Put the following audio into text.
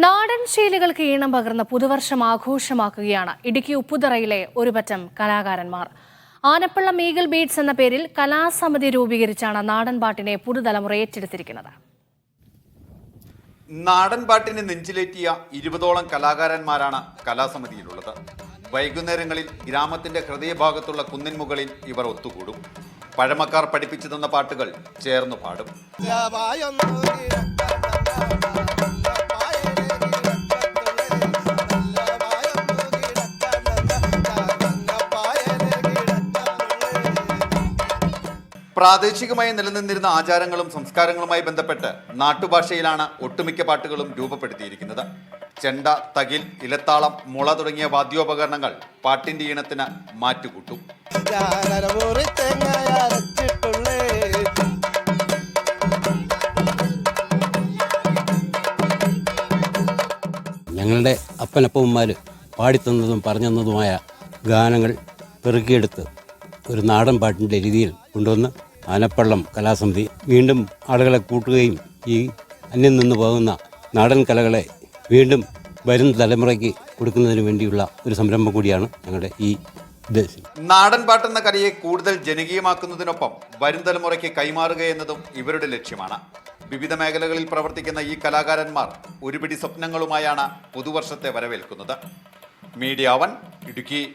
നാടൻ ശൈലികൾക്ക് ഈണം പകർന്ന പുതുവർഷം ആഘോഷമാക്കുകയാണ് ഇടുക്കി ഉപ്പുതറയിലെ ഒരുപറ്റം കലാകാരന്മാർ. ആനപ്പള്ളം ഈഗിൾ ബീറ്റ്സ് എന്ന പേരിൽ കലാസമിതി രൂപീകരിച്ചാണ് നാടൻ പാട്ടിനെ പുതുതലമുറ ഏറ്റെടുത്തിരിക്കുന്നത്. നാടൻ പാട്ടിനെ നെഞ്ചിലേറ്റിയ 20ഓളം കലാകാരന്മാരാണ് കലാസമിതിയിലുള്ളത്. വൈകുന്നേരങ്ങളിൽ ഗ്രാമത്തിന്റെ ഹൃദയഭാഗത്തുള്ള കുന്നിൻ മുകളിൽ ഇവർ ഒത്തുകൂടും. പഴമക്കാർ പഠിപ്പിച്ചു തന്ന പാട്ടുകൾ ചേർന്നു പാടും. പ്രാദേശികമായി നിലനിന്നിരുന്ന ആചാരങ്ങളും സംസ്കാരങ്ങളുമായി ബന്ധപ്പെട്ട് നാട്ടുഭാഷയിലാണ് ഒട്ടുമിക്ക പാട്ടുകളും രൂപപ്പെടുത്തിയിരിക്കുന്നത്. ചെണ്ട, തകിൽ, ഇലത്താളം, മുള തുടങ്ങിയ വാദ്യോപകരണങ്ങൾ പാട്ടിന്റെ ഈണത്തിന് മാറ്റുകൂട്ടും. ഞങ്ങളുടെ അപ്പനപ്പന്മാർ പാടിത്തന്നതും പറഞ്ഞതുമായ ഗാനങ്ങൾ പെറുക്കിയെടുത്ത് ഒരു നാടൻ പാട്ടിൻ്റെ രീതിയിൽ കൊണ്ടുവന്ന് ആനപ്പള്ളം കലാസമിതി വീണ്ടും ആളുകളെ കൂട്ടുകയും ഈ അന്യം നിന്ന് പോകുന്ന നാടൻ കലകളെ വീണ്ടും വരും തലമുറയ്ക്ക് കൊടുക്കുന്നതിന് വേണ്ടിയുള്ള ഒരു സംരംഭം കൂടിയാണ് ഞങ്ങളുടെ ഈ ഉദ്ദേശം. നാടൻ പാട്ടെന്ന കലയെ കൂടുതൽ ജനകീയമാക്കുന്നതിനൊപ്പം വരും തലമുറയ്ക്ക് കൈമാറുക എന്നതും ഇവരുടെ ലക്ഷ്യമാണ്. വിവിധ മേഖലകളിൽ പ്രവർത്തിക്കുന്ന ഈ കലാകാരന്മാർ ഒരുപിടി സ്വപ്നങ്ങളുമായാണ് പുതുവർഷത്തെ വരവേൽക്കുന്നത്. മീഡിയ 1 ഇടുക്കി.